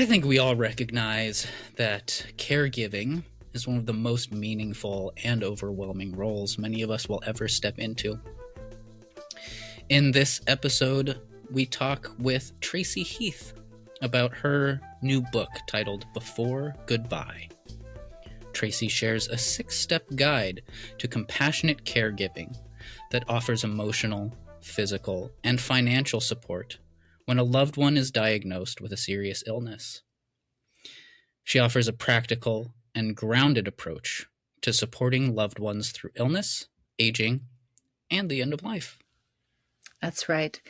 I think we all recognize that caregiving is one of the most meaningful and overwhelming roles many of us will ever step into. In this episode, we talk with Tracy Heath about her new book titled Before Goodbye. Tracy shares a 6-step guide to compassionate caregiving that offers emotional, physical, and financial support when a loved one is diagnosed with a serious illness. She offers a practical and grounded approach to supporting loved ones through illness, aging, and the end of life. That's right.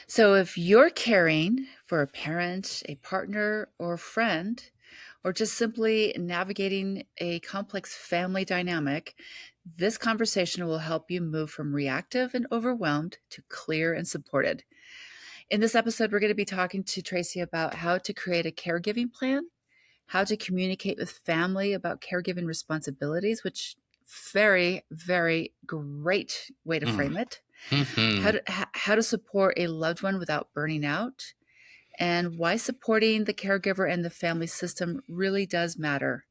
So if you're caring for a parent, a partner, or a friend, or just simply navigating a complex family dynamic, this conversation will help you move from reactive and overwhelmed to clear and supported. In this episode, we're going to be talking to Tracy about how to create a caregiving plan, how to communicate with family about caregiving responsibilities, which very, very great way to frame it. Mm-hmm. How to support a loved one without burning out, and why supporting the caregiver and the family system really does matter.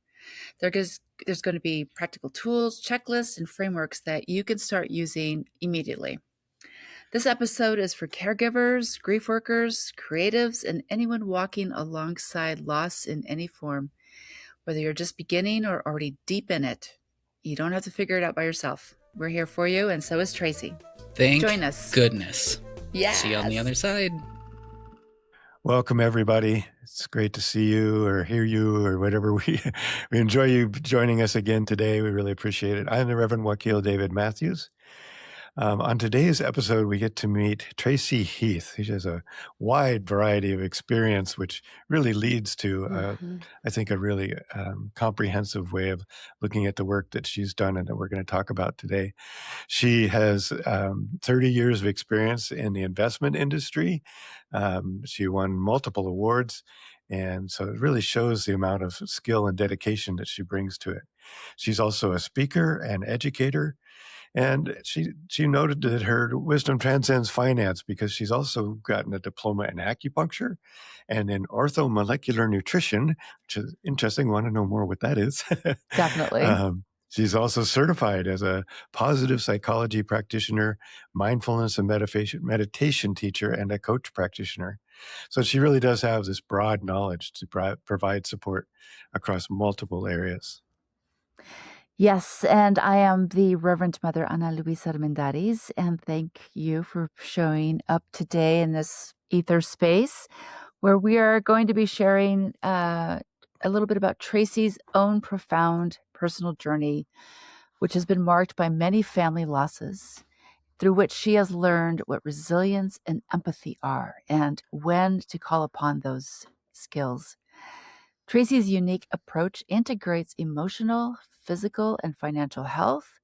There's going to be practical tools, checklists, and frameworks that you can start using immediately. This episode is for caregivers, grief workers, creatives, and anyone walking alongside loss in any form. Whether you're just beginning or already deep in it, you don't have to figure it out by yourself. We're here for you, and so is Tracy. Join us. Goodness. Yes. See you on the other side. Welcome, everybody. It's great to see you or hear you or whatever. We enjoy you joining us again today. We really appreciate it. I'm the Reverend Wakil David Matthews. On today's episode, we get to meet Tracy Heath. She has a wide variety of experience, which really leads to, I think, a really comprehensive way of looking at the work that she's done and that we're going to talk about today. She has 30 years of experience in the investment industry. She won multiple awards, and so it really shows the amount of skill and dedication that she brings to it. She's also a speaker and educator. And she noted that her wisdom transcends finance because she's also gotten a diploma in acupuncture and in orthomolecular nutrition, which is interesting. Want to know more what that is? Definitely. She's also certified as a positive psychology practitioner, mindfulness and meditation teacher, and a coach practitioner. So she really does have this broad knowledge to provide support across multiple areas. Yes, and I am the Reverend Mother Ana Luisa Armendariz, and thank you for showing up today in this ether space where we are going to be sharing a little bit about Tracy's own profound personal journey, which has been marked by many family losses, through which she has learned what resilience and empathy are and when to call upon those skills. Tracy's unique approach integrates emotional, physical, and financial health,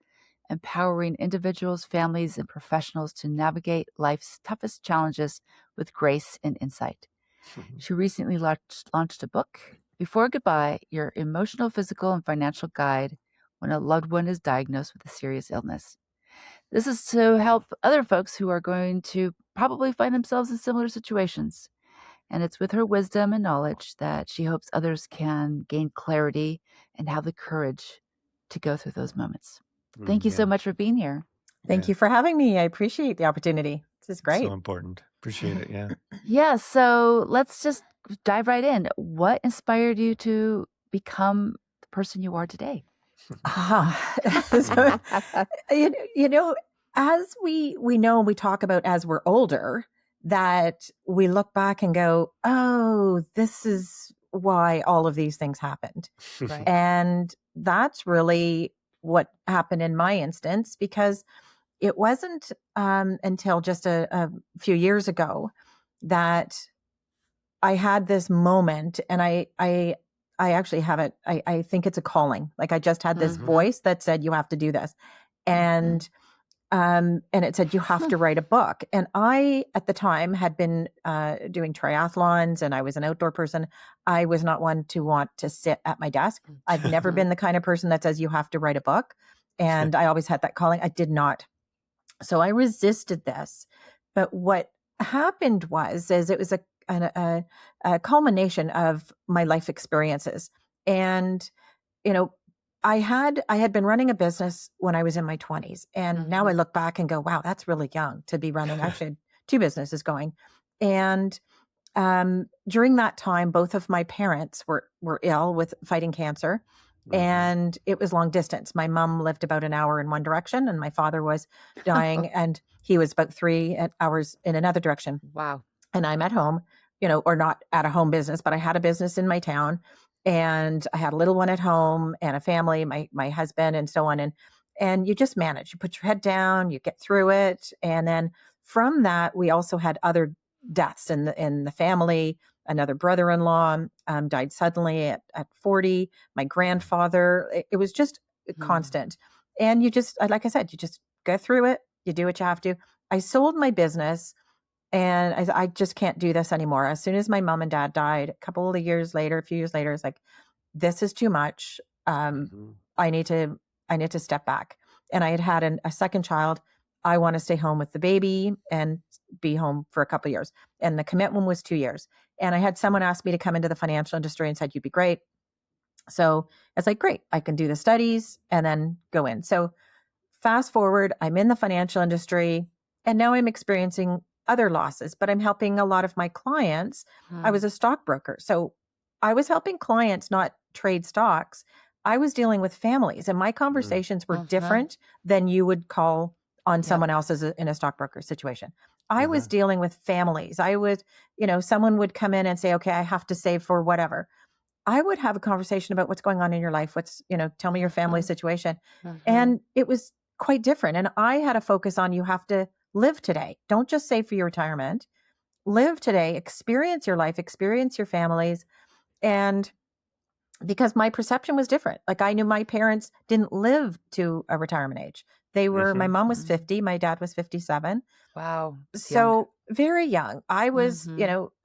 empowering individuals, families, and professionals to navigate life's toughest challenges with grace and insight. She recently launched a book, Before Goodbye, Your Emotional, Physical, and Financial Guide When a Loved One is Diagnosed with a Serious Illness. This is to help other folks who are going to probably find themselves in similar situations. And it's with her wisdom and knowledge that she hopes others can gain clarity and have the courage to go through those moments. Thank you so much for being here. Thank you for having me. I appreciate the opportunity. This is great. So important. Appreciate it. Yeah. Yeah. So let's just dive right in. What inspired you to become the person you are today? So, as we know, we talk about as we're older, that we look back and go, oh, this is why all of these things happened. Right. And that's really what happened in my instance, because it wasn't until just a few years ago that I had this moment, and I actually have it. I think it's a calling. Like I just had this voice that said, you have to do this. And it said, you have to write a book. And I, at the time, had been doing triathlons, and I was an outdoor person. I was not one to want to sit at my desk. I've never been the kind of person that says you have to write a book. And I always had that calling. I did not. So I resisted this. But what happened was it was a culmination of my life experiences. And, you know, I had been running a business when I was in my 20s. And now I look back and go, wow, that's really young to be running. I actually had 2 businesses going. And during that time, both of my parents were ill with fighting cancer. And it was long distance. My mom lived about an hour in one direction, and my father was dying, and he was about 3 hours in another direction. Wow. And I'm at home, or not at a home business, but I had a business in my town, and I had a little one at home and a family, my husband, and so on. And you just manage. You put your head down, you get through it, and then from that, we also had other deaths in the family. Another brother-in-law died suddenly at 40. My grandfather. It was just constant. And you just, like I said, you just go through it. You do what you have to. I sold my business. And I just can't do this anymore. As soon as my mom and dad died, a few years later, it's like, this is too much. I need to step back. And I had a second child. I want to stay home with the baby and be home for a couple of years. And the commitment was 2 years. And I had someone ask me to come into the financial industry and said, you'd be great. So it's like, great, I can do the studies and then go in. So fast forward, I'm in the financial industry, and now I'm experiencing other losses, but I'm helping a lot of my clients. I was a stockbroker. So I was helping clients not trade stocks. I was dealing with families, and my conversations were different than you would call on someone else's in a stockbroker situation. I was dealing with families. I would, someone would come in and say, okay, I have to save for whatever. I would have a conversation about what's going on in your life. Tell me your family situation. And it was quite different. And I had a focus on, you have to live today. Don't just save for your retirement. Live today, experience your life, experience your families. And because my perception was different. Like, I knew my parents didn't live to a retirement age. They were, my mom was 50, my dad was 57. Wow. So very young. I was,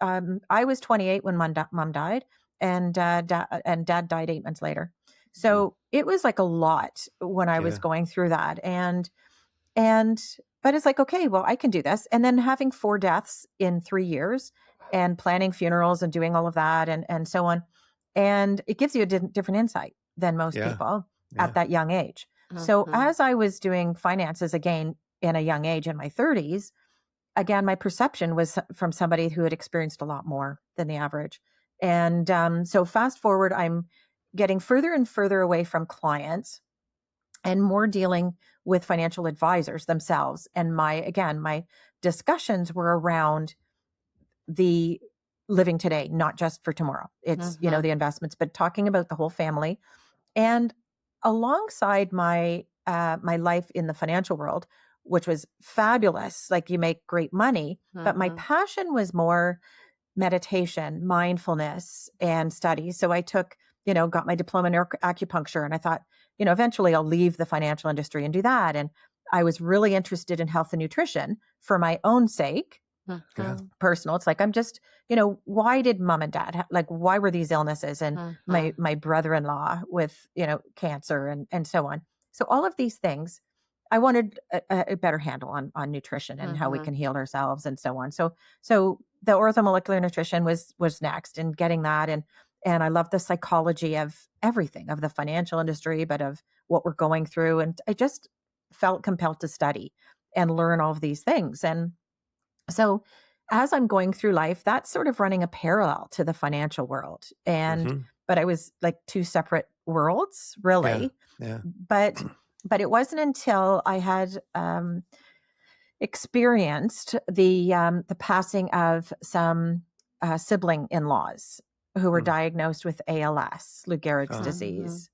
I was 28 when mom died, and dad died 8 months later. So it was like a lot when I was going through that. But it's like, okay, well, I can do this. And then having 4 deaths in 3 years and planning funerals and doing all of that and so on. And it gives you a different insight than most people at that young age. So as I was doing finances again in a young age in my 30s, again, my perception was from somebody who had experienced a lot more than the average. And so fast forward, I'm getting further and further away from clients and more dealing with financial advisors themselves. And my discussions were around the living today, not just for tomorrow. It's, the investments, but talking about the whole family. And alongside my life in the financial world, which was fabulous, like you make great money, but my passion was more meditation, mindfulness, and study. So I took, got my diploma in acupuncture, and I thought, eventually I'll leave the financial industry and do that. And I was really interested in health and nutrition for my own sake. Personal. It's like, I'm just, why did mom and dad, why were these illnesses? And my brother-in-law with, cancer and so on. So all of these things, I wanted a better handle on nutrition and how we can heal ourselves and so on. So the orthomolecular nutrition was next, and getting that. And I love the psychology of everything, of the financial industry, but of what we're going through. And I just felt compelled to study and learn all of these things. And so as I'm going through life, that's sort of running a parallel to the financial world. But I was like 2 separate worlds, really. But it wasn't until I had experienced the passing of some sibling in-laws who were diagnosed with ALS, Lou Gehrig's disease.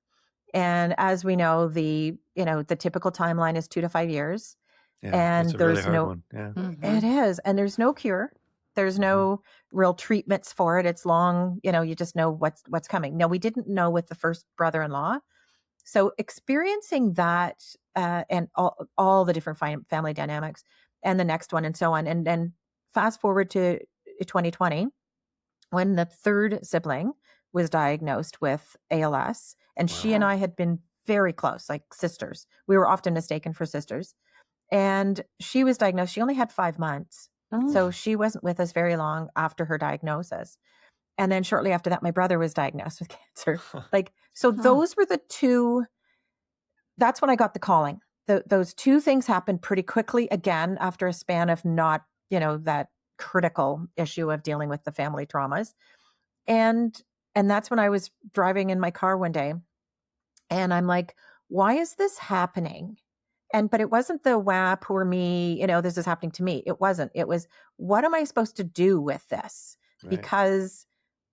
And as we know, the typical timeline is 2 to 5 years. And it's a there's really hard one. It is. And there's no cure. There's no real treatments for it. It's long, you just know what's coming. No, we didn't know with the first brother-in-law. So experiencing that and all the different family dynamics, and the next one and so on. And then fast forward to 2020, when the 3rd sibling was diagnosed with ALS, and she and I had been very close, like sisters. We were often mistaken for sisters. And she was diagnosed. She only had 5 months. So she wasn't with us very long after her diagnosis. And then shortly after that, my brother was diagnosed with cancer. So those were the two. That's when I got the calling. Those two things happened pretty quickly, again, after a span of not, that critical issue of dealing with the family traumas. And that's when I was driving in my car one day, and I'm like, why is this happening? But it wasn't the wow, poor me, this is happening to me. It wasn't. It was, what am I supposed to do with this? Right. Because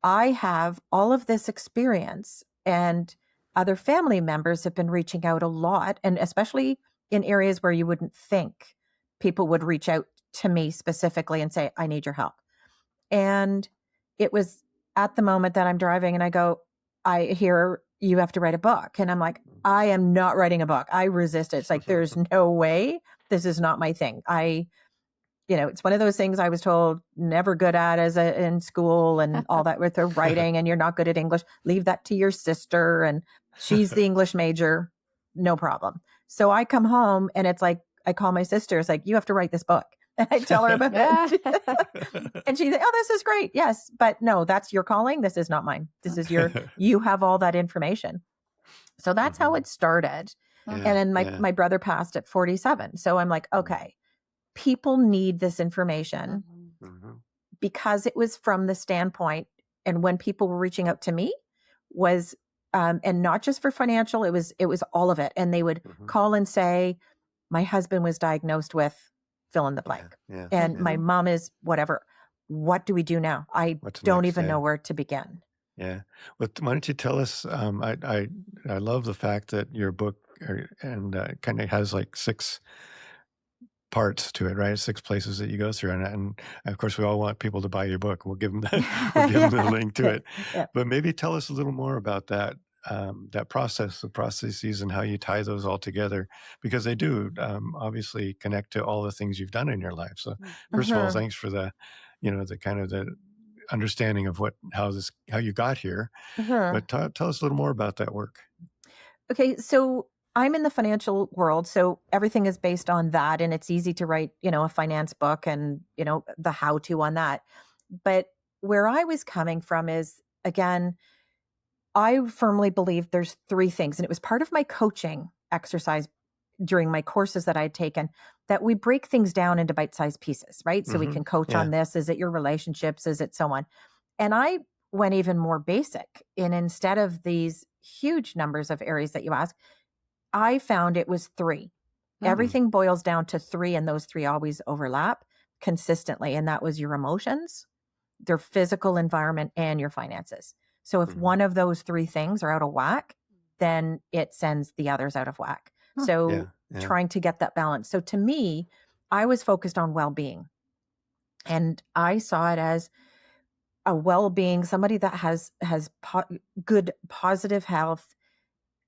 I have all of this experience, and other family members have been reaching out a lot, and especially in areas where you wouldn't think people would reach out to me specifically and say, I need your help. And it was at the moment that I'm driving and I go, I hear you have to write a book. And I'm like, I am not writing a book. I resist it. It's like, there's no way. This is not my thing. It's one of those things I was told never good at in school and all that with the writing, and you're not good at English. Leave that to your sister. And she's the English major. No problem. So I come home and it's like, I call my sister. It's like, you have to write this book. And I tell her about it. And she's like, oh, this is great. Yes. But no, that's your calling. This is not mine. This is you have all that information. So that's how it started. Yeah, and then my brother passed at 47. So I'm like, okay, people need this information because it was from the standpoint. And when people were reaching out to me was, and not just for financial, it was all of it. And they would call and say, my husband was diagnosed with fill in the blank. And my mom is whatever. What do we do now? I don't even know where to begin. Yeah. Well, why don't you tell us, I love the fact that your book kind of has like 6 parts to it, right? 6 places that you go through. And of course, we all want people to buy your book. We'll give them the link to it. But maybe tell us a little more about that process, the processes, and how you tie those all together, because they do obviously connect to all the things you've done in your life. So first of all, thanks for the kind of the understanding of how you got here. But tell us a little more about that work. Okay, so I'm in the financial world, so everything is based on that, and it's easy to write, a finance book and, the how-to on that. But where I was coming from is, again, I firmly believe there's 3 things, and it was part of my coaching exercise during my courses that I had taken, that we break things down into bite-sized pieces, right? So we can coach on this. Is it your relationships? Is it so on? And I went even more basic. And instead of these huge numbers of areas that you ask, I found it was 3. Everything boils down to 3, and those 3 always overlap consistently. And that was your emotions, their physical environment, and your finances. So if one of those 3 things are out of whack, then it sends the others out of whack. So trying to get that balance. So to me, I was focused on well-being, and I saw it as a well-being, somebody that has good, positive health,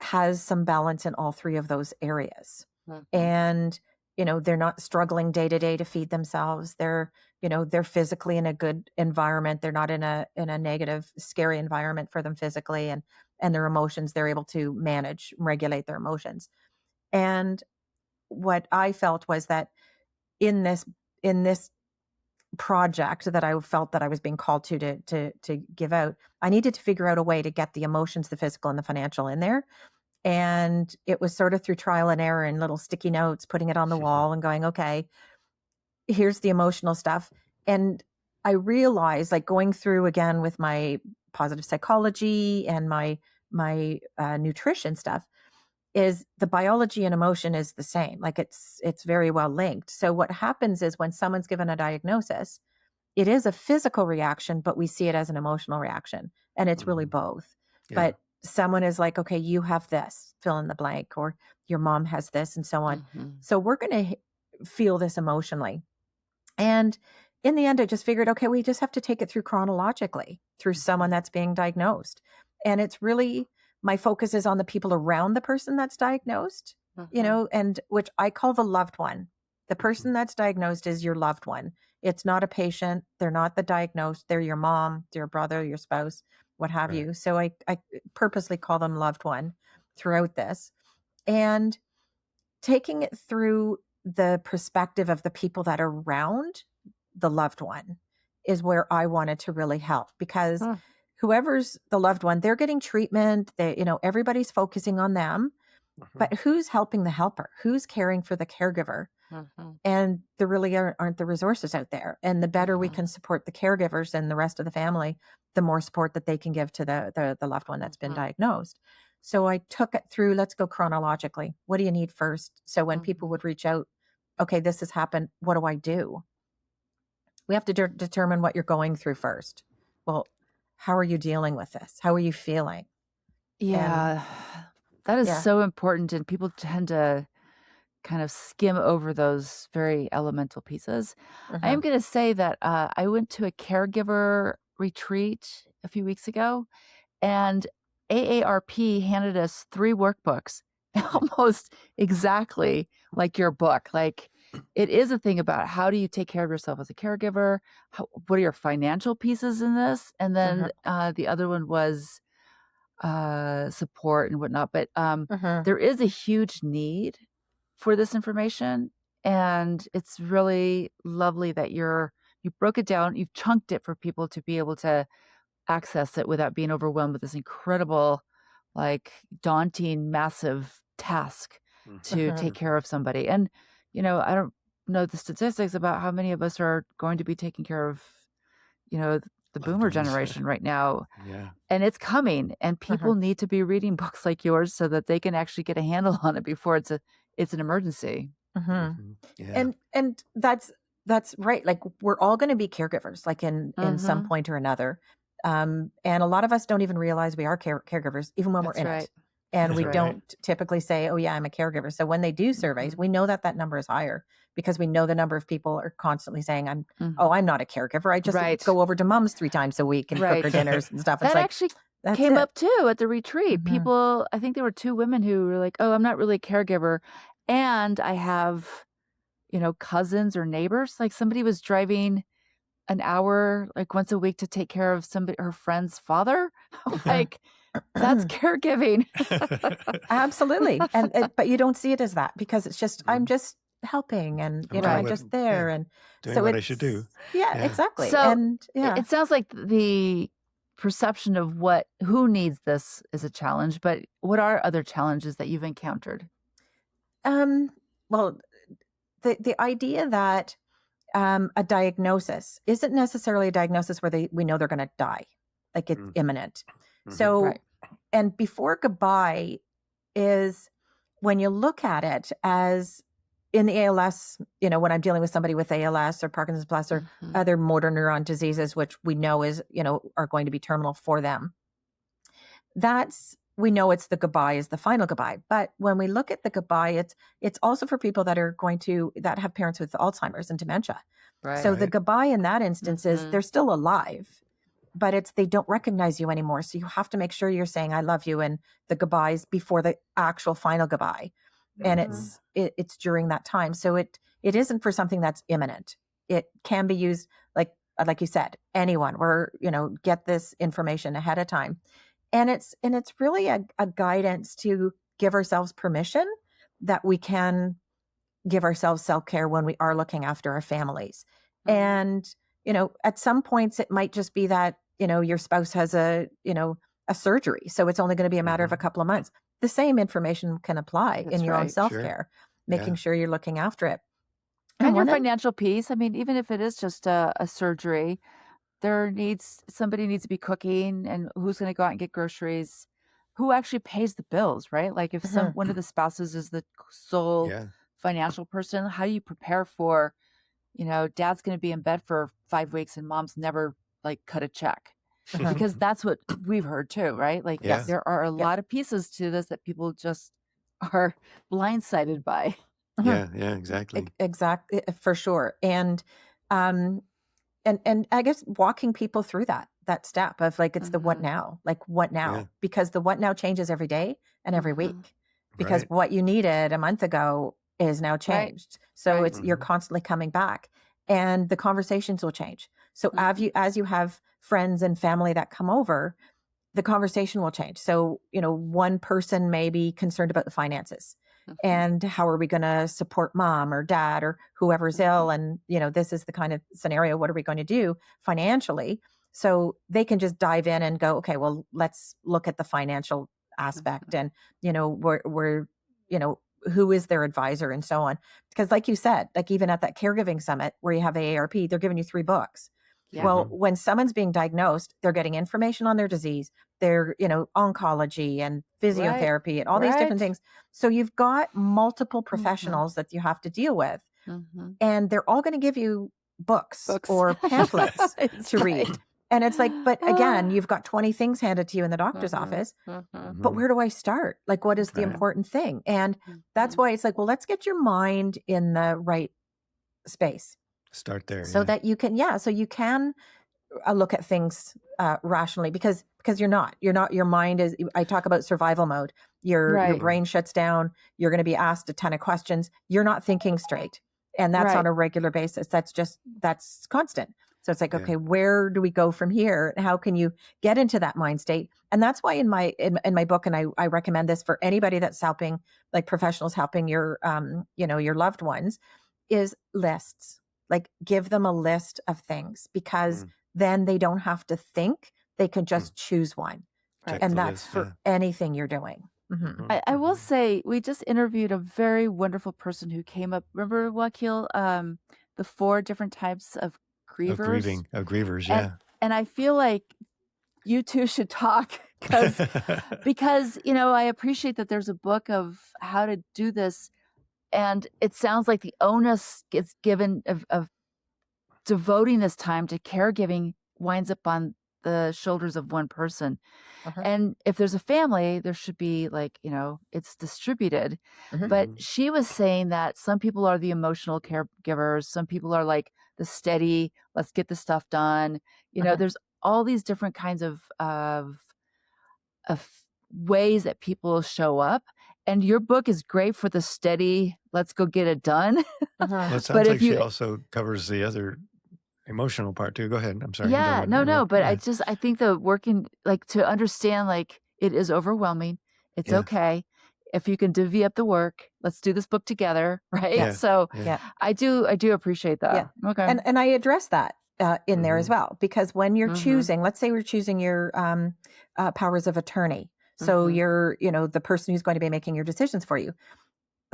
has some balance in all 3 of those areas. And, they're not struggling day to day to feed themselves. They're physically in a good environment. They're not in a negative, scary environment for them physically, and their emotions, they're able to manage, regulate their emotions. And what I felt was that in this project that I felt that I was being called to give out, I needed to figure out a way to get the emotions, the physical, and the financial in there. And it was sort of through trial and error and little sticky notes, putting it on the wall and going, okay, here's the emotional stuff. And I realized, like, going through again with my positive psychology and my nutrition stuff, is the biology and emotion is the same. Like, it's very well linked. So what happens is when someone's given a diagnosis, it is a physical reaction, but we see it as an emotional reaction, and it's really both. But someone is like, okay, you have this, fill in the blank, or your mom has this, and so on. So we're going to feel this emotionally. And in the end, I just figured, okay, we just have to take it through chronologically through someone that's being diagnosed. And it's really, my focus is on the people around the person that's diagnosed, and which I call the loved one. The person that's diagnosed is your loved one. It's not a patient. They're not the diagnosed. They're your mom, your brother, your spouse, what have you. So I purposely call them loved one throughout this. And taking it through the perspective of the people that are around the loved one is where I wanted to really help, because whoever's the loved one, they're getting treatment. Everybody's focusing on them, but who's helping the helper? Who's caring for the caregiver? And there really aren't the resources out there. And the better we can support the caregivers and the rest of the family, the more support that they can give to the loved one that's been diagnosed. So I took it through, let's go chronologically. What do you need first? So when people would reach out, okay, this has happened. What do I do? We have to determine what you're going through first. Well, how are you dealing with this? How are you feeling? Yeah, that is so important. And people tend to kind of skim over those very elemental pieces. I am going to say that I went to a caregiver retreat a few weeks ago, and AARP handed us 3 workbooks, almost exactly like your book. Like, it is a thing about how do you take care of yourself as a caregiver? What are your financial pieces in this? And then the other one was support and whatnot. But there is a huge need for this information, and it's really lovely that you broke it down, you've chunked it for people to be able to access it without being overwhelmed with this incredible, like, daunting, massive task to take care of somebody. And I don't know the statistics about how many of us are going to be taking care of the boomer generation right now. And it's coming, and people need to be reading books like yours so that they can actually get a handle on it before it's an emergency. And that's right. Like, we're all going to be caregivers, like in some point or another. And a lot of us don't even realize we are caregivers, even when we're in it. And we don't typically say, oh yeah, I'm a caregiver. So when they do surveys, we know that number is higher, because we know the number of people are constantly saying, I'm not a caregiver. I just go over to mom's 3 times a week and cook her dinners and stuff. It's that actually came up too at the retreat. People, I think there were 2 women who were like, oh, I'm not really a caregiver. And I have, cousins or neighbors. Like, somebody was driving an hour, like, once a week to take care of her friend's father. Like, that's caregiving. Absolutely. But you don't see it as that, because it's just, I'm just helping, and I'm just there, and doing what I should do. Exactly. So and it sounds like the perception of who needs this is a challenge, but what are other challenges that you've encountered? Well, the idea that a diagnosis isn't necessarily a diagnosis where we know they're going to die, like it's imminent. So, and before goodbye is when you look at it as in the ALS, when I'm dealing with somebody with ALS or Parkinson's plus or other motor neuron diseases, which we know are going to be terminal for them. We know it's the goodbye is the final goodbye. But when we look at the goodbye, it's also for people that have parents with Alzheimer's and dementia. So the goodbye in that instance is they're still alive, but they don't recognize you anymore. So you have to make sure you're saying, I love you, and the goodbyes before the actual final goodbye. And it's during that time. So it isn't for something that's imminent. It can be used, like you said, anyone, get this information ahead of time. And it's really a guidance to give ourselves permission that we can give ourselves self-care when we are looking after our families. And, at some points it might just be that, your spouse has a surgery. So it's only going to be a matter of a couple of months. The same information can apply in your own self-care, making sure you're looking after it. And your financial piece. I mean, even if it is just a surgery, somebody needs to be cooking, and who's going to go out and get groceries, who actually pays the bills, right? Like, if one of the spouses is the sole financial person, how do you prepare for, dad's going to be in bed for 5 weeks and mom's never cut a check, because that's what we've heard too, right? Like, there are a lot of pieces to this that people just are blindsided by. Yeah, exactly. Exactly, for sure. And I guess walking people through that step of it's the what now, what now, because the what now changes every day and every week, because what you needed a month ago is now changed. So you're constantly coming back, and the conversations will change. So as you have friends and family that come over, the conversation will change. So, one person may be concerned about the finances. and how are we going to support mom or dad or whoever's ill, and this is the kind of scenario, what are we going to do financially? So they can just dive in and go, okay, well, let's look at the financial aspect, and we're who is their advisor and so on. Because like you said, like even at that caregiving summit where you have AARP, they're giving you 3 books. Yeah. Well, when someone's being diagnosed, they're getting information on their disease, their oncology and physiotherapy and all these different things. So you've got multiple professionals that you have to deal with, and they're all going to give you books. Or pamphlets to read. And it's like, but again, you've got 20 things handed to you in the doctor's office, but where do I start? Like, what is the important thing? And that's why it's like, well, let's get your mind in the right space. Start there. So that you can, so you can look at things rationally, because your mind is, I talk about survival mode. Your brain shuts down. You're going to be asked a ton of questions. You're not thinking straight. And that's on a regular basis. That's constant. So it's like, okay, where do we go from here? And how can you get into that mind state? And that's why in my book, and I recommend this for anybody that's helping, like professionals helping your your loved ones, is lists. Like, give them a list of things, because then they don't have to think, they can just choose one. And that's for anything you're doing. I will say, we just interviewed a very wonderful person who came up. Remember, Wakil, the 4 different types of grievers? Of grievers, And I feel like you two should talk, because I appreciate that there's a book of how to do this, and it sounds like the onus gets given of devoting this time to caregiving winds up on the shoulders of one person. And if there's a family, there should be it's distributed. But she was saying that some people are the emotional caregivers. Some people are like the steady, let's get the stuff done. There's all these different kinds of ways that people show up. And your book is great for the steady, let's go get it done. Well, it sounds like she also covers the other emotional part too. Go ahead. I'm sorry. Yeah, no. But I think the working, to understand, it is overwhelming. It's okay. If you can divvy up the work, let's do this book together. Right. Yeah. So I do appreciate that. Yeah. Okay. And I address that in there as well, because when you're choosing, let's say we're choosing your powers of attorney. So you're, the person who's going to be making your decisions for you.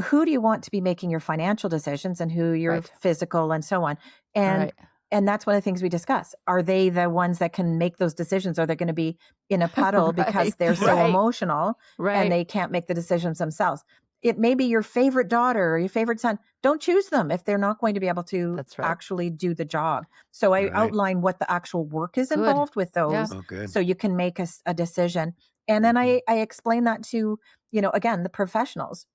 Who do you want to be making your financial decisions, and who your physical and so on? And that's one of the things we discuss. Are they the ones that can make those decisions? Or are they going to be in a puddle because they're so emotional and they can't make the decisions themselves? It may be your favorite daughter or your favorite son. Don't choose them if they're not going to be able to actually do the job. So I outline what the actual work is involved with those, so you can make a decision. And then I explain that to, again, the professionals,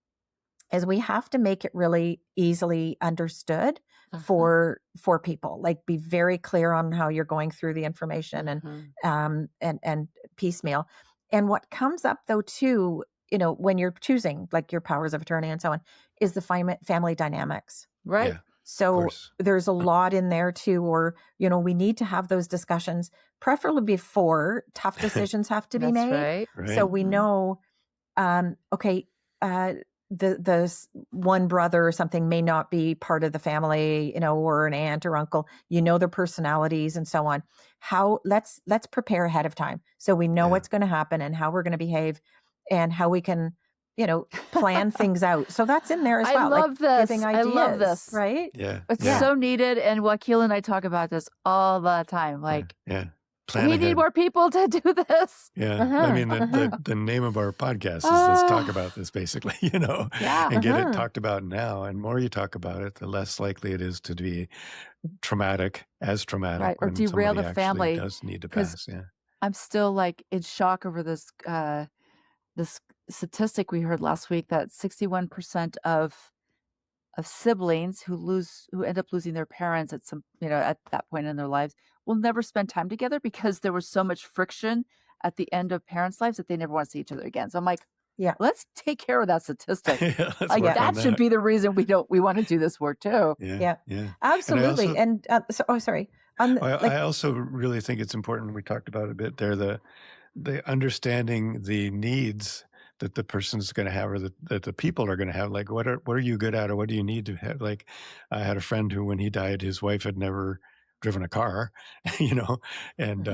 is we have to make it really easily understood for people. Like, be very clear on how you're going through the information and piecemeal. And what comes up though too, when you're choosing like your powers of attorney and so on, is the family dynamics. Right. Yeah, so there's a lot in there too, or, we need to have those discussions, preferably before tough decisions have to be made. Right. So we know, the one brother or something may not be part of the family, or an aunt or uncle, their personalities and so on. Let's prepare ahead of time, so we know what's going to happen and how we're going to behave and how we can, plan things out. So that's in there as well. I love this. Giving ideas, I love this. Right? Yeah. It's so needed. And Wakil and I talk about this all the time. We need more people to do this. Yeah. I mean, the name of our podcast is Let's Talk About This, basically, and get it talked about now. And more you talk about it, the less likely it is to be traumatic, or derail the family. Does need to pass. Yeah. I'm still in shock over this this statistic we heard last week, that 61% of siblings who end up losing their parents at some, at that point in their lives, will never spend time together because there was so much friction at the end of parents' lives that they never want to see each other again. So I'm like, let's take care of that statistic. That should be the reason we want to do this work too. Yeah. Absolutely. Sorry. I also really think it's important. We talked about it a bit there, the understanding the needs that the person's going to have, or that the people are going to have. Like, what are you good at, or what do you need to have? Like, I had a friend who, when he died, his wife had never driven a car, and and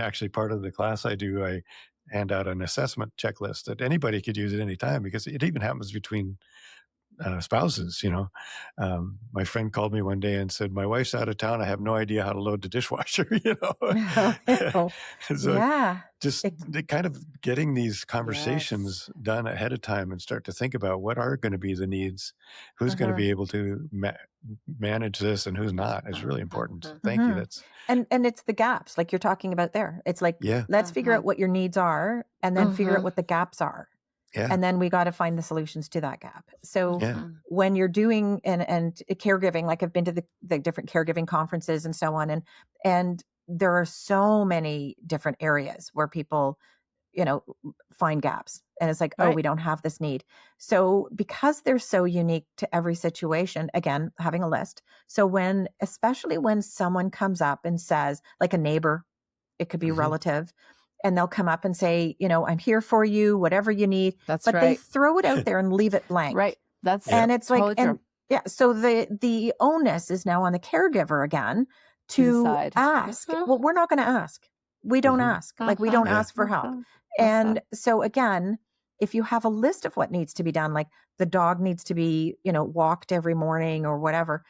actually part of the class I do, I hand out an assessment checklist that anybody could use at any time, because it even happens between spouses. My friend called me one day and said, "My wife's out of town. I have no idea how to load the dishwasher." So Yeah. just kind of getting these conversations done ahead of time, and start to think about what are going to be the needs, who's going to be able to manage this, and who's not, is really important. Thank you. That's And it's the gaps, like you're talking about there. It's like, let's figure out what your needs are, and then figure out what the gaps are. Yeah. And then we got to find the solutions to that gap. So Yeah. when you're doing and caregiving, like I've been to the different caregiving conferences and so on, and there are so many different areas where people, find gaps, and it's like, oh, we don't have this need. So because they're so unique to every situation, again, having a list. So especially when someone comes up and says, like a neighbor, it could be a relative, and they'll come up and say, I'm here for you, whatever you need. That's but right. they throw it out there and leave it blank. Right. And it's totally like, so the onus is now on the caregiver again to decide. ask. Well, we're not going to ask. We don't ask. Like, we don't ask for help. And so again, if you have a list of what needs to be done, like the dog needs to be, walked every morning or whatever,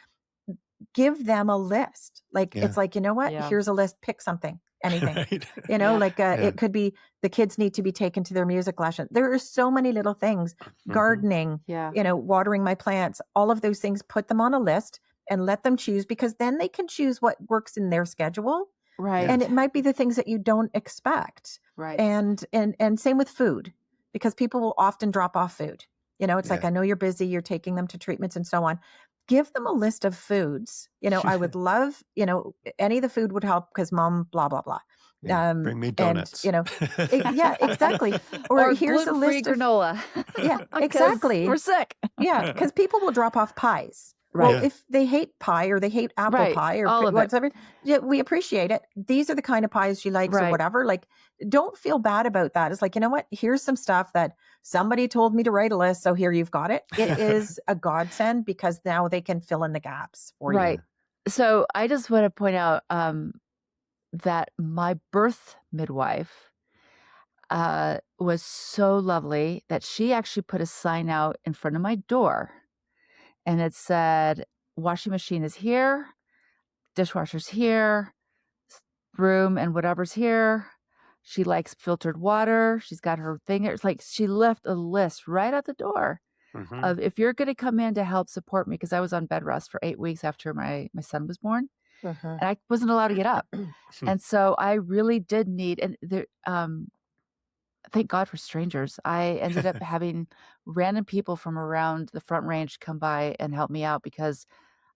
give them a list. Like, it's like, you know what? Yeah. Here's a list. Pick something, anything. Right. It could be the kids need to be taken to their music lesson. There are so many little things, gardening, watering my plants, all of those things, put them on a list and let them choose, because then they can choose what works in their schedule. Right. And it might be the things that you don't expect. Right. And same with food, because people will often drop off food. It's like, I know you're busy, you're taking them to treatments and so on. Give them a list of foods. I would love, any of the food would help, because mom, blah, blah, blah. Yeah, bring me donuts. And, yeah, exactly. Or here's a gluten-free list granola. Yeah, exactly. We're sick. Yeah, because people will drop off pies. Right. Well, if they hate pie, or they hate apple pie, or all of whatever, we appreciate it. These are the kind of pies she likes, or whatever. Like, don't feel bad about that. It's like, you know what? Here's some stuff that somebody told me to write a list, so here you've got it. It is a godsend, because now they can fill in the gaps for you. Right. So I just want to point out that my birth midwife was so lovely that she actually put a sign out in front of my door. And it said, washing machine is here, dishwasher's here, broom and whatever's here. She likes filtered water. She's got her thing. It's like she left a list right at the door of, if you're going to come in to help support me, because I was on bed rest for 8 weeks after my son was born, and I wasn't allowed to get up. And so I really did need, and there, thank God for strangers. I ended up having random people from around the Front Range come by and help me out, because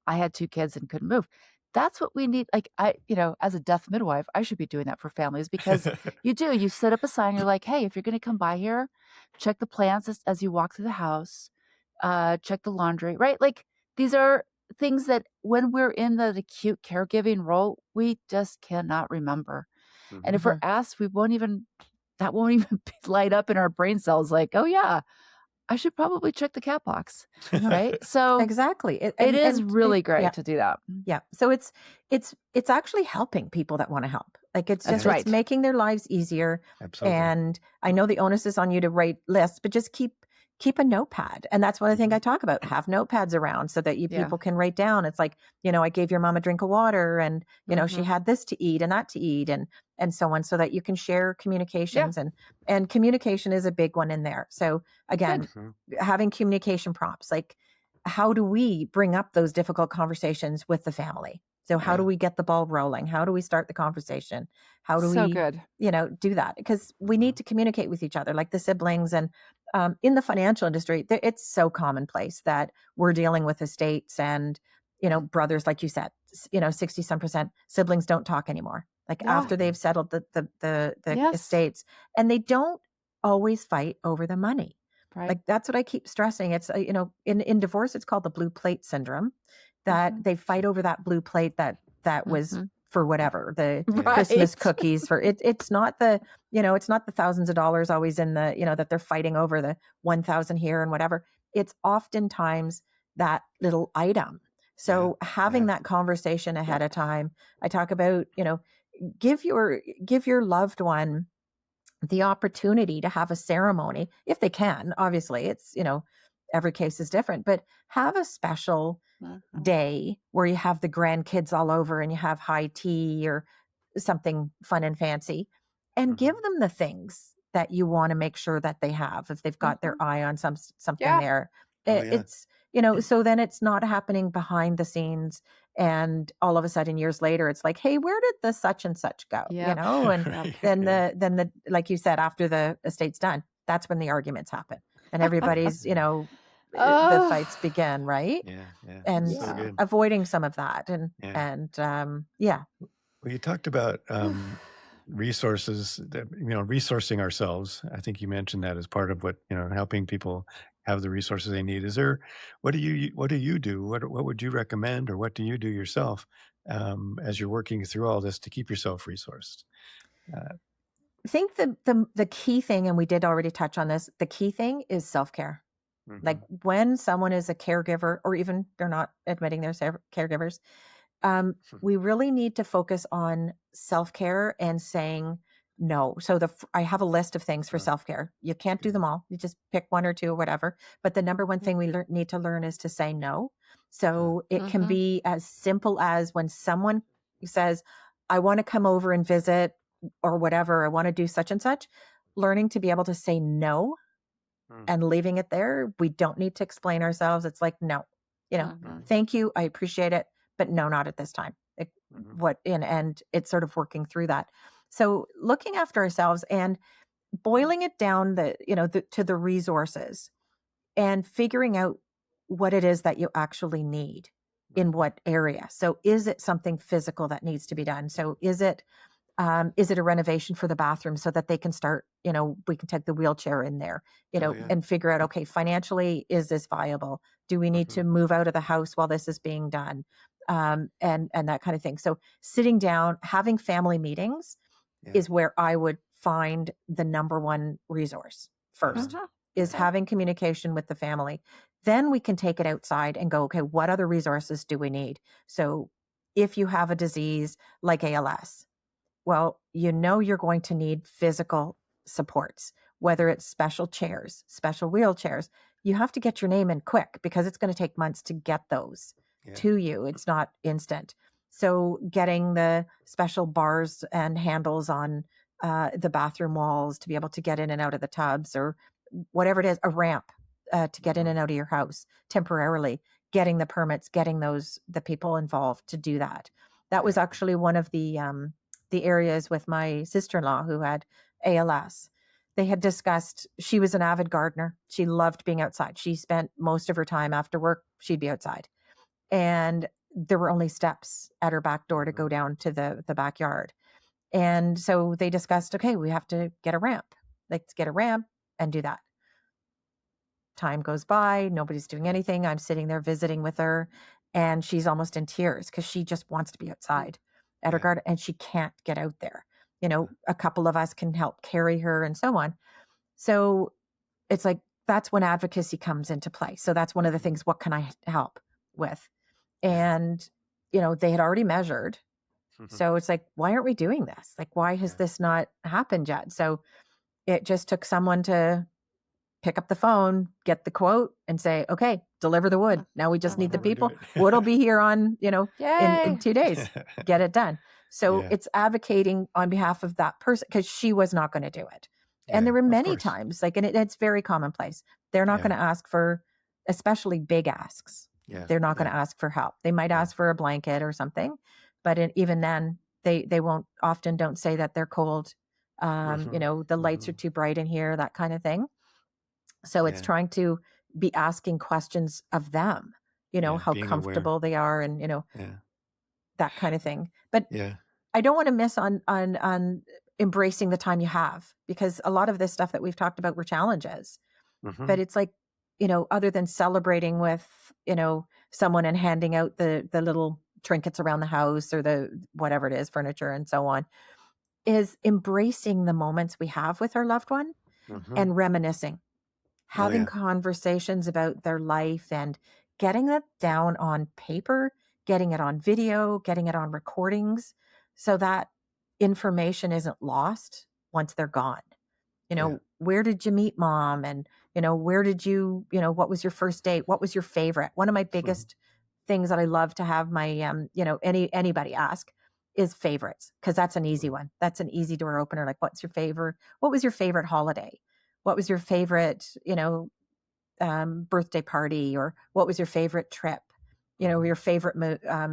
I had 2 kids and couldn't move. That's what we need. Like, as a death midwife, I should be doing that for families, because you set up a sign. You're like, hey, if you're going to come by here, check the plants as you walk through the house, check the laundry, right? Like, these are things that when we're in the acute caregiving role, we just cannot remember. And if we're asked, that won't even light up in our brain cells. Like, oh yeah, I should probably check the cat box. Right. So exactly. It is really great to do that. Yeah. So it's actually helping people that want to help. Like, it's just, it's making their lives easier. Absolutely. And I know the onus is on you to write lists, but just keep a notepad. And that's one of the things I talk about. Have notepads around so that people can write down. It's like, I gave your mom a drink of water, and, she had this to eat and that to eat, and so on, so that you can share communications. And communication is a big one in there. So again, having communication prompts, like, how do we bring up those difficult conversations with the family? So how do we get the ball rolling? How do we start the conversation? How do we, do that? Because we need to communicate with each other, like the siblings. And in the financial industry, it's so commonplace that we're dealing with estates and, brothers, like you said, 60% siblings don't talk anymore. Like after they've settled the estates, and they don't always fight over the money. Right. Like, that's what I keep stressing. It's, in divorce, it's called the blue plate syndrome, that they fight over that blue plate that was for whatever, the Right. Christmas cookies for it. It's not the, it's not the thousands of dollars always in the, that they're fighting over, the 1,000 here and whatever. It's oftentimes that little item. So having that conversation ahead of time, I talk about, give your loved one the opportunity to have a ceremony if they can. Obviously, it's, every case is different, but have a special day where you have the grandkids all over and you have high tea or something fun and fancy, and give them the things that you want to make sure that they have if they've got their eye on something there. It's, so then it's not happening behind the scenes, and all of a sudden years later it's like, hey, where did the such and such go? And then the like you said, after the estate's done, that's when the arguments happen and everybody's the fights begin, right? And So avoiding some of that and Well, you talked about resources that, resourcing ourselves. I think you mentioned that as part of what, helping people have the resources they need. Is there, what do you do? What would you recommend, or what do you do yourself as you're working through all this to keep yourself resourced? I think the key thing, and we did already touch on this, the key thing is self-care. Like when someone is a caregiver, or even they're not admitting they're caregivers, we really need to focus on self-care and saying no. So I have a list of things for self-care. You can't do them all. You just pick one or two or whatever. But the number one thing we need to learn is to say no. So it can be as simple as when someone says, I want to come over and visit or whatever, I want to do such and such, learning to be able to say no and leaving it there. We don't need to explain ourselves. It's like, no, thank you. I appreciate it, but no, not at this time. And it's sort of working through that. So looking after ourselves and boiling it down to the resources and figuring out what it is that you actually need in what area. So is it something physical that needs to be done? So is it a renovation for the bathroom so that they can start, we can take the wheelchair in there, and figure out, okay, financially, is this viable? Do we need to move out of the house while this is being done? And that kind of thing. So sitting down, having family meetings is where I would find the number one resource first, is having communication with the family. Then we can take it outside and go, okay, what other resources do we need? So if you have a disease like ALS, well, you're going to need physical supports, whether it's special chairs, special wheelchairs. You have to get your name in quick because it's going to take months to get those to you. It's not instant. So getting the special bars and handles on the bathroom walls to be able to get in and out of the tubs, or whatever it is, a ramp to get in and out of your house temporarily, getting the permits, getting the people involved to do that. That was actually one of the areas with my sister-in-law who had ALS. They had discussed, she was an avid gardener. She loved being outside. She spent most of her time after work, she'd be outside. And there were only steps at her back door to go down to the backyard. And so they discussed, okay, we have to get a ramp. Let's get a ramp and do that. Time goes by, nobody's doing anything. I'm sitting there visiting with her, and she's almost in tears because she just wants to be outside at her garden, and she can't get out there. A couple of us can help carry her and so on. So it's like, that's when advocacy comes into play. So that's one of the things, what can I help with? And, they had already measured. So it's like, why aren't we doing this? Like, why has this not happened yet? So it just took someone to pick up the phone, get the quote, and say, okay, deliver the wood. Now we just need the people. Wood will be here on, in 2 days. Get it done. So it's advocating on behalf of that person, because she was not going to do it. And there were many times, and it's very commonplace. They're not going to ask for, especially big asks. They're not going to ask for help. They might ask for a blanket or something, but even then, they don't say that they're cold. The lights are too bright in here, that kind of thing. So it's trying to be asking questions of them, how comfortable they are, and, that kind of thing. But I don't want to miss on embracing the time you have, because a lot of this stuff that we've talked about were challenges, but it's like, other than celebrating with, someone and handing out the little trinkets around the house or the whatever it is, furniture and so on, is embracing the moments we have with our loved one and reminiscing, having conversations about their life and getting it down on paper, getting it on video, getting it on recordings so that information isn't lost once they're gone. Where did you meet mom? And, where did you, what was your first date? What was your favorite? One of my biggest things that I love to have my, anybody ask is favorites, because that's an easy one. That's an easy door opener. Like, what's your favorite? What was your favorite holiday? What was your favorite, birthday party? Or what was your favorite trip? Your favorite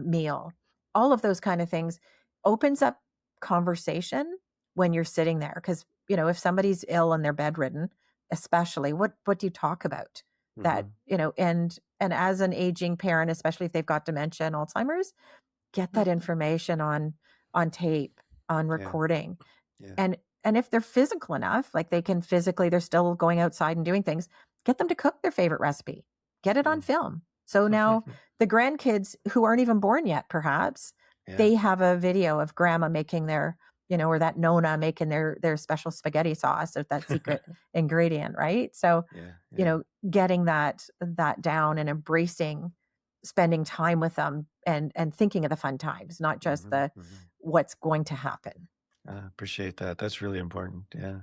meal? All of those kind of things opens up conversation when you're sitting there. Because, if somebody's ill and they're bedridden, especially, what do you talk about? That, and as an aging parent, especially if they've got dementia and Alzheimer's, get that information on tape, on recording. And if they're physical enough, like they can physically, they're still going outside and doing things, get them to cook their favorite recipe, get it on film. So now the grandkids who aren't even born yet, perhaps, they have a video of grandma making their, or that Nona making their special spaghetti sauce of that secret ingredient, right? So, getting that down and embracing spending time with them and thinking of the fun times, not just the what's going to happen. Appreciate that. That's really important. Yeah.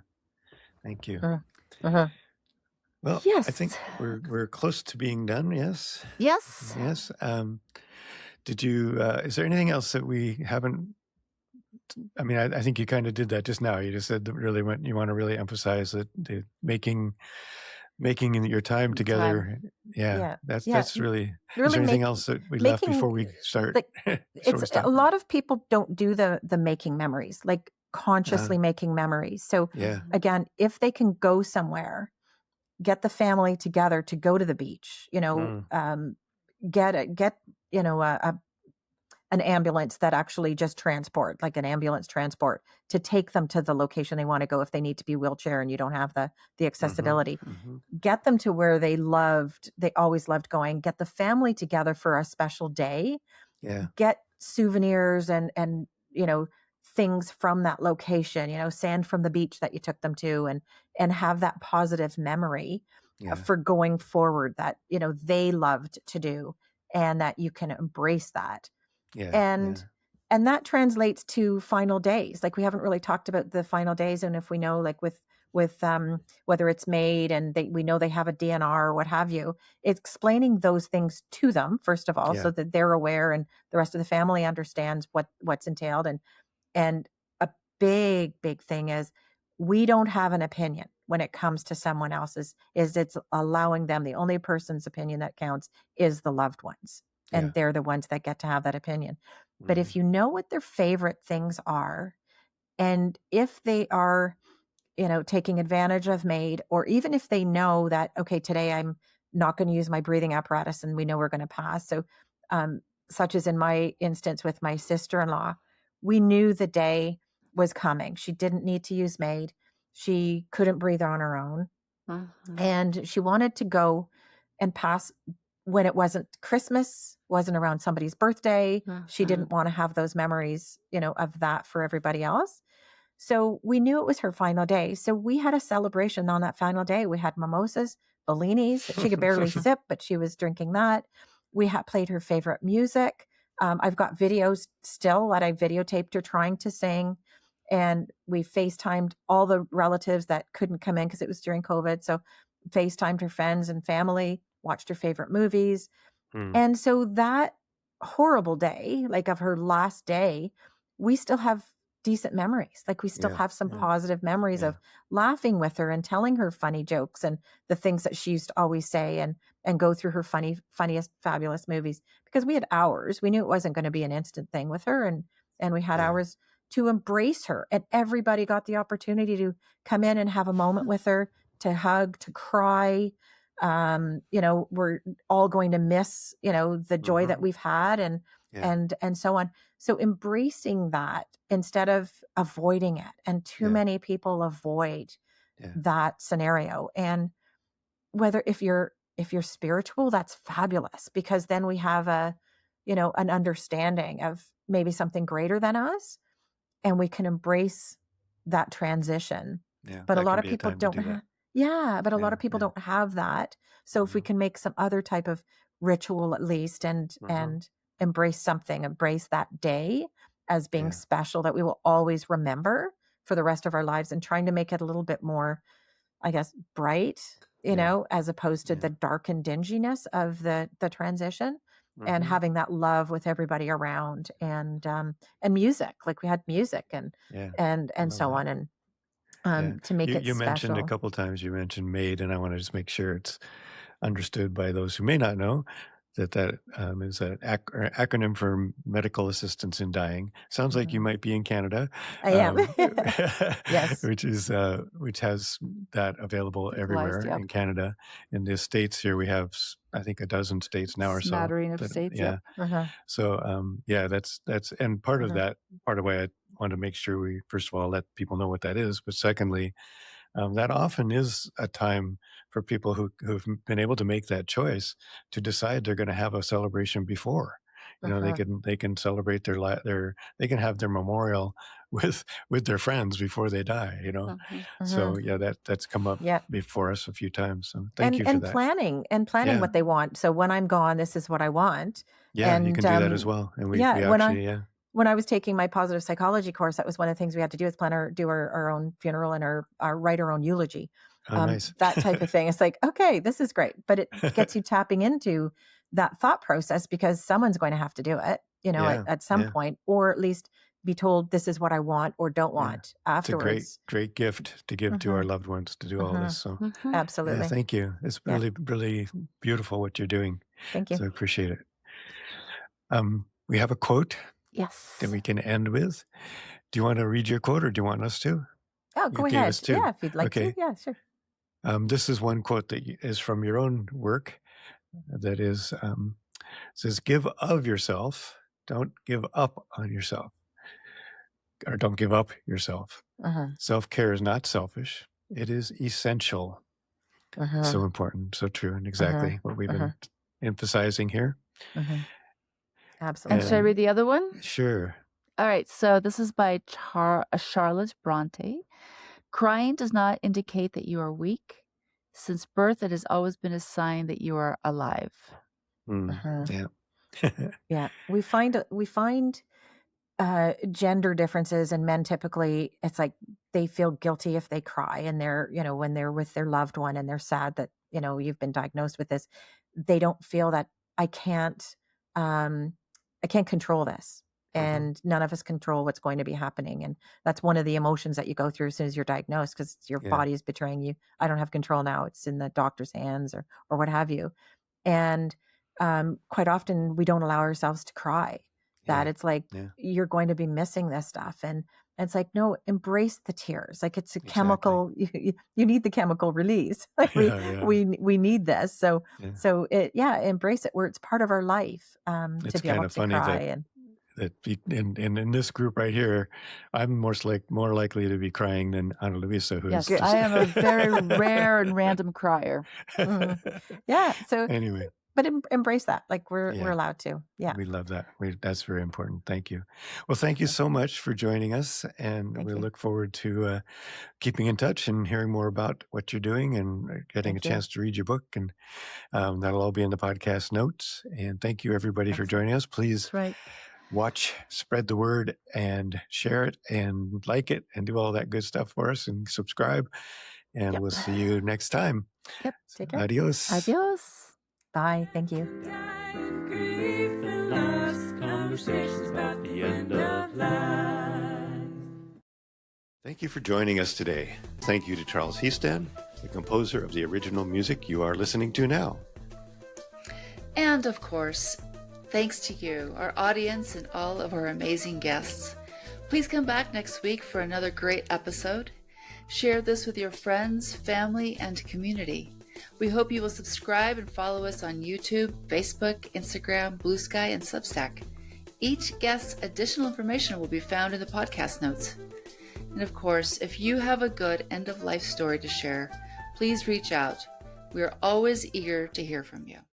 Thank you. Well, Yes. I think we're close to being done. Yes. Yes. Yes. Did you, is there anything else that we haven't, I mean, I think you kind of did that just now. You just said that really you want to really emphasize that the making your time together. That's really, is there anything else that we left before we start? It's a lot of people don't do the making memories, like consciously making memories. So again, if they can go somewhere, get the family together to go to the beach, get an ambulance that actually just transport, like an ambulance transport, to take them to the location they want to go if they need to be wheelchair and you don't have the accessibility. Get them to where they always loved going. Get the family together for a special day. Get souvenirs and things from that location, sand from the beach that you took them to, and have that positive memory for going forward that, they loved to do, and that you can embrace that. And that translates to final days. Like, we haven't really talked about the final days. And if we know, like with whether it's made and we know they have a DNR or what have you, explaining those things to them, first of all, so that they're aware and the rest of the family understands what's entailed. And a big thing is, we don't have an opinion when it comes to someone else's. It's allowing them, the only person's opinion that counts is the loved ones. And they're the ones that get to have that opinion. But if you know what their favorite things are, and if they are, taking advantage of MAID, or even if they know that, okay, today I'm not going to use my breathing apparatus and we know we're going to pass. So, such as in my instance with my sister-in-law, we knew the day was coming. She didn't need to use MAID. She couldn't breathe on her own. And she wanted to go and pass when it wasn't Christmas, wasn't around somebody's birthday. She didn't want to have those memories, of that for everybody else. So we knew it was her final day. So we had a celebration on that final day. We had mimosas, Bellinis. She could barely sip, but she was drinking that. We had played her favorite music. I've got videos still that I videotaped her trying to sing. And we FaceTimed all the relatives that couldn't come in because it was during COVID. So FaceTimed her friends and family, watched her favorite movies. And so that horrible day, like of her last day, we still have decent memories. Like, we still have some positive memories of laughing with her and telling her funny jokes and the things that she used to always say, and go through her funniest, fabulous movies, because we had hours. We knew it wasn't going to be an instant thing with her. And we had hours to embrace her, and everybody got the opportunity to come in and have a moment with her, to hug, to cry. We're all going to miss, the joy that we've had, and so on. So embracing that instead of avoiding it. And too many people avoid that scenario. And if you're spiritual, that's fabulous, because then we have an understanding of maybe something greater than us, and we can embrace that transition. Yeah, But a that lot can of be a people time to don't do that. but a lot Yeah, of people yeah. don't have that. So if we can make some other type of ritual at least, and embrace that day as being special, that we will always remember for the rest of our lives, and trying to make it a little bit more, I guess, bright, as opposed to the dark and dinginess of the transition, and having that love with everybody around, and music, like we had music and so on, and to make it You mentioned a special. couple times, you mentioned MAID, and I want to just make sure it's understood by those who may not know that is an acronym for Medical Assistance in Dying. Sounds like you might be in Canada. I am. Yes. Which has that available everywhere in Canada. In the States here, we have, I think, a dozen states now or so. Smattering of states. Yeah. So, that's, and part of that, part of why I want to make sure we, first of all, let people know what that is. But secondly, that often is a time for people who've been able to make that choice to decide they're going to have a celebration before. They can celebrate they can have their memorial with their friends before they die. So that's come up before us a few times. So thank you for that. Planning what they want. So when I'm gone, this is what I want. Yeah, you can do that as well. And we actually when I was taking my positive psychology course, that was one of the things we had to do, is do our own funeral and write our own eulogy. Oh, nice. That type of thing. It's like, okay, this is great, but it gets you tapping into that thought process, because someone's going to have to do it, at some point, or at least be told this is what I want or don't want afterwards. It's a great gift to give to our loved ones to do all this. So absolutely. Yeah, thank you. It's really, really beautiful what you're doing. Thank you. So I appreciate it. We have a quote. Yes. That we can end with. Do you want to read your quote, or do you want us to? Oh, go ahead. Yeah, if you'd like to. Yeah, sure. This is one quote that is from your own work. That is, says, "Give of yourself, don't give up on yourself, or don't give up yourself. Self-care is not selfish; it is essential." So important, so true, and exactly what we've been emphasizing here. Absolutely. And should I read the other one? Sure. All right. So this is by Charlotte Bronte. Crying does not indicate that you are weak. Since birth, it has always been a sign that you are alive. Yeah. Yeah. We find gender differences, and men typically, it's like they feel guilty if they cry, and they're, when they're with their loved one and they're sad that, you've been diagnosed with this, they don't feel that I can't control this, and none of us control what's going to be happening. And that's one of the emotions that you go through as soon as you're diagnosed, because your body is betraying you. I don't have control now. It's in the doctor's hands, or what have you. And quite often we don't allow ourselves to cry. That it's like, you're going to be missing this stuff. And it's like, no, embrace the tears. Like, it's a chemical, you need the chemical release. Like we need this. So embrace it, where it's part of our life, to be able to cry. That in this group right here, I'm more likely to be crying than Ana Luisa, who is. I am a very rare and random crier. Yeah. So anyway. But embrace that. Like, we're allowed to. Yeah. We love that. That's very important. Thank you. Well, thank you so much for joining us. And we look forward to keeping in touch and hearing more about what you're doing, and getting a chance to read your book. And that'll all be in the podcast notes. And thank you, everybody, for joining us. Please watch, spread the word, and share it, and like it, and do all that good stuff for us, and subscribe. And we'll see you next time. Yep. Take care. Adios. Adios. Bye. Thank you. Conversations about the end of life. Thank you for joining us today. Thank you to Charles Heath, the composer of the original music you are listening to now. And of course, thanks to you, our audience, and all of our amazing guests. Please come back next week for another great episode. Share this with your friends, family, and community. We hope you will subscribe and follow us on YouTube, Facebook, Instagram, Blue Sky, and Substack. Each guest's additional information will be found in the podcast notes. And of course, if you have a good end-of-life story to share, please reach out. We are always eager to hear from you.